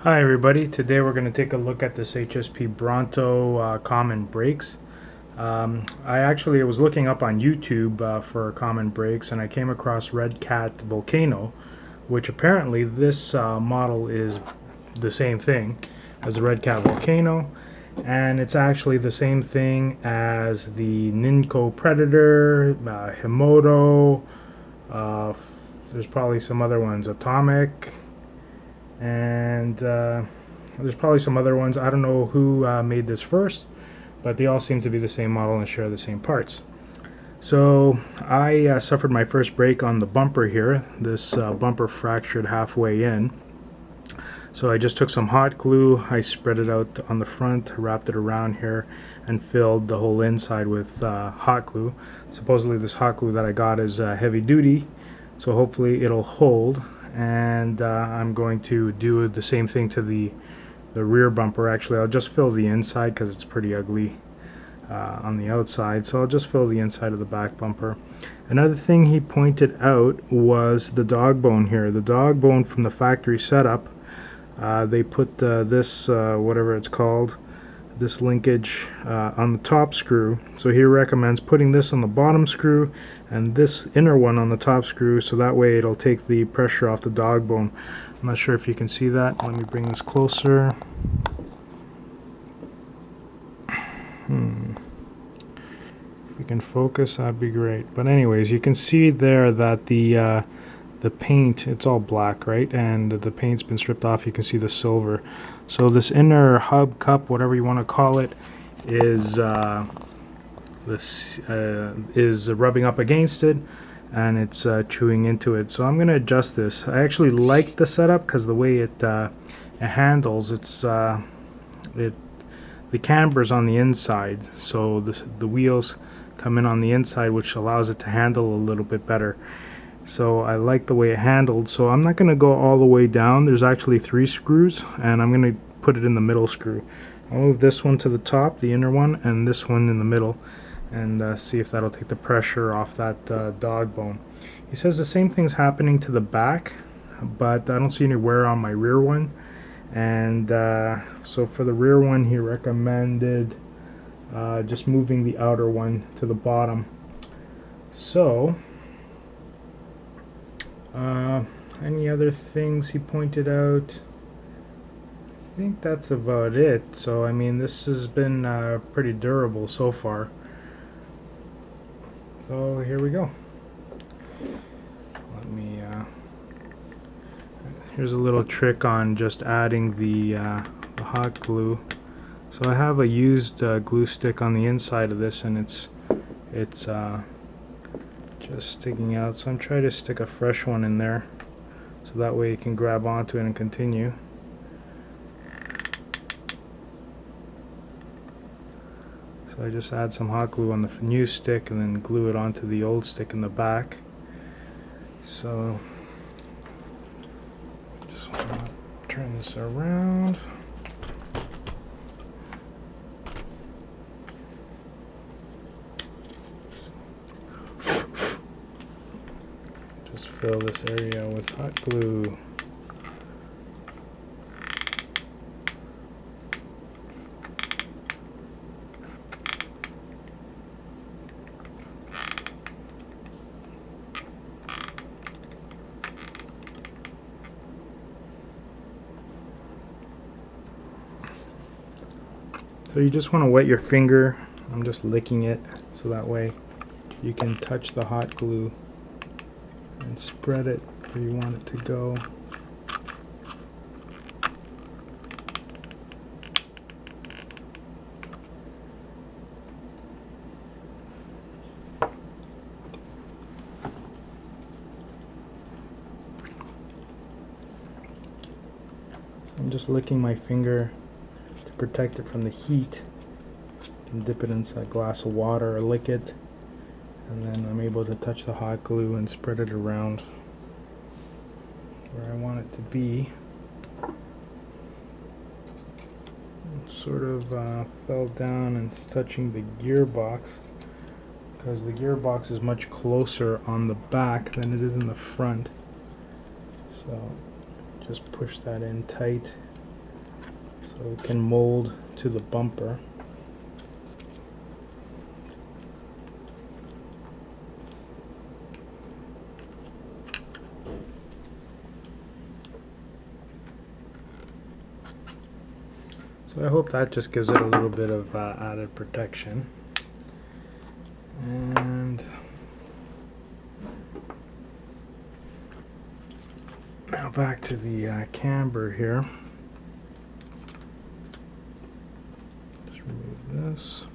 Hi everybody, today we're going to take a look at this HSP Bronto common brakes. I actually was looking up on YouTube for common brakes, and I came across RedCat Volcano, which apparently this model is the same thing as the RedCat Volcano, and it's actually the same thing as the Nimco Predator, Himoto, there's probably some other ones, Atomic, and there's probably some other ones. I don't know who made this first, but they all seem to be the same model and share the same parts. So I suffered my first break on the bumper here. This bumper fractured halfway in. So I just took some hot glue, I spread it out on the front, wrapped it around here, and filled the whole inside with hot glue. Supposedly this hot glue that I got is heavy duty, so hopefully it'll hold. And I'm going to do the same thing to the rear bumper. Actually, I'll just fill the inside because it's pretty ugly on the outside, so I'll just fill the inside of the back bumper. Another thing he pointed out was the dog bone here. The dog bone from the factory setup, they put this whatever it's called, this linkage on the top screw. So he recommends putting this on the bottom screw and this inner one on the top screw, so that way it'll take the pressure off the dog bone. I'm not sure if you can see that. Let me bring this closer. If we can focus, that'd be great. But anyways, you can see there that the paint, it's all black, right? And the paint's been stripped off. You can see the silver. So this inner hub cup, whatever you want to call it, is rubbing up against it, and it's chewing into it. So I'm going to adjust this. I actually like the setup because the way it handles, it's the camber's on the inside, so the wheels come in on the inside, which allows it to handle a little bit better. So I like the way it handled. So I'm not going to go all the way down. There's actually 3 screws, and I'm going to put it in the middle screw. I'll move this one to the top, the inner one, and this one in the middle, and see if that'll take the pressure off that dog bone. He says the same thing's happening to the back, but I don't see any wear on my rear one. And so for the rear one, he recommended just moving the outer one to the bottom. So any other things he pointed out? I think that's about it. So I mean, this has been pretty durable so far. So here we go. Let me here's a little trick on just adding the hot glue. So I have a used glue stick on the inside of this, and it's just sticking out. So I'm trying to stick a fresh one in there, so that way you can grab onto it and continue. So I just add some hot glue on the new stick and then glue it onto the old stick in the back. So just want to turn this around. Just fill this area with hot glue. So you just want to wet your finger. I'm just licking it so that way you can touch the hot glue and spread it where you want it to go. I'm just licking my finger to protect it from the heat. You can dip it into a glass of water or lick it, and then I'm able to touch the hot glue and spread it around where I want it to be. It sort of fell down and it's touching the gearbox, because the gearbox is much closer on the back than it is in the front. So just push that in tight so it can mold to the bumper. So I hope that just gives it a little bit of added protection. And now back to the camber here. Just remove this.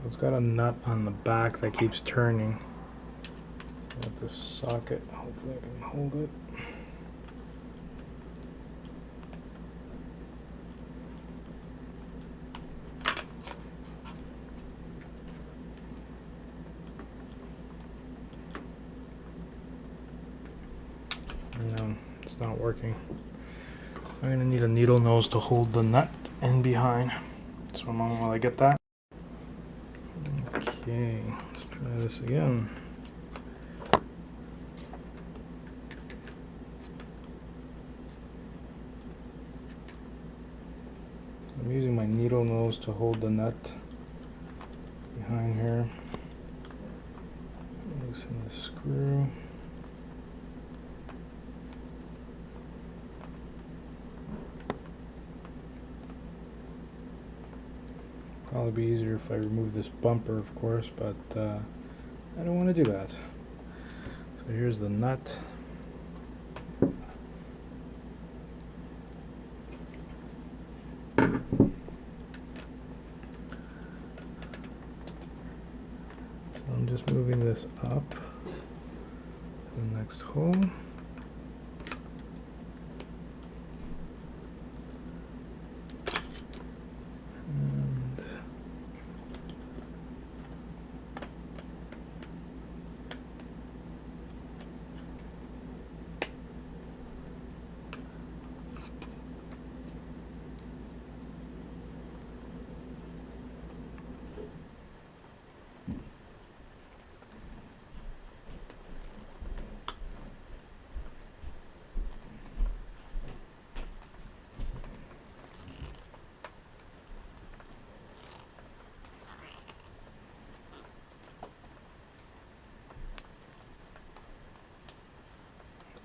It's got a nut on the back that keeps turning. With this socket, hopefully I can hold it. No, it's not working. So I'm going to need a needle nose to hold the nut in behind. So a moment while I get that. Okay, let's try this again. I'm using my needle nose to hold the nut behind here. Loosen the screw. Probably be easier if I remove this bumper, of course, but I don't want to do that. So here's the nut. So I'm just moving this up to the next hole.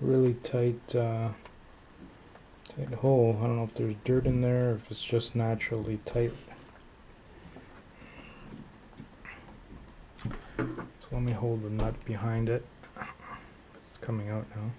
Really tight hole. I don't know if there's dirt in there or if it's just naturally tight. So let me hold the nut behind it. It's coming out now.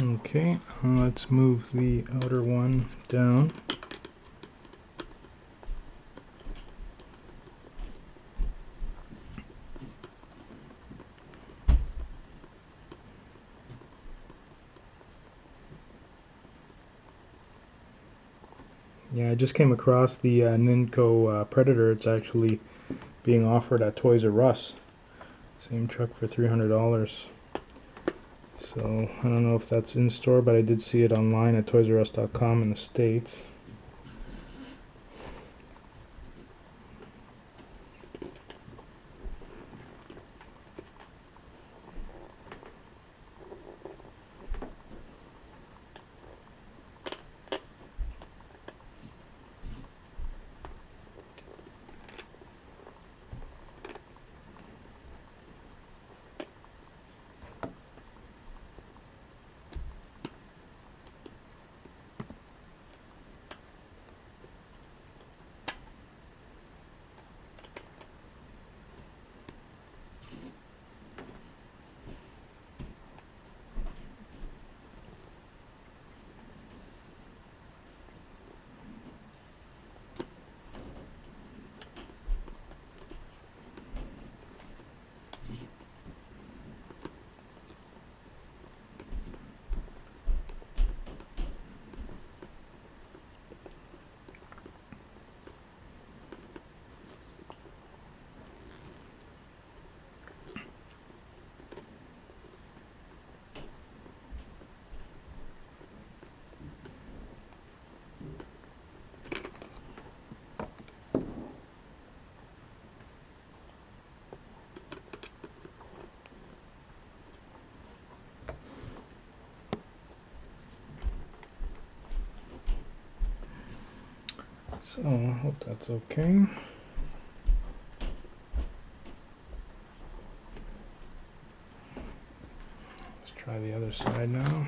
Okay, let's move the outer one down. Yeah, I just came across the Nimco Predator. It's actually being offered at Toys R Us. Same truck for $300. So I don't know if that's in store, but I did see it online at toysrus.com in the States. So I hope that's okay. Let's try the other side now.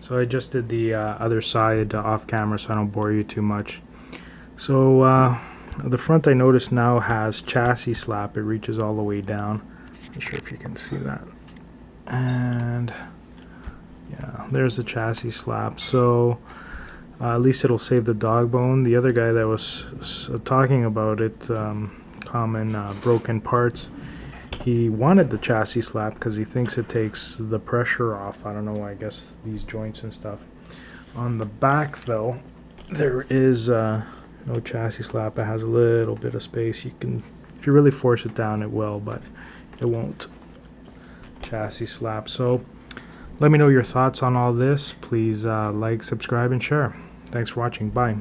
So I just did the other side off camera so I don't bore you too much. So the front I noticed now has chassis slap. It reaches all the way down. Not sure if you can see that. And yeah, there's the chassis slap. So at least it'll save the dog bone. The other guy that was talking about it, common broken parts, he wanted the chassis slap because he thinks it takes the pressure off. I don't know, I guess these joints and stuff. On the back though, there is no chassis slap. It has a little bit of space. You can, if you really force it down, it will, but it won't chassis slap. So let me know your thoughts on all this. Please like, subscribe, and share. Thanks for watching. Bye.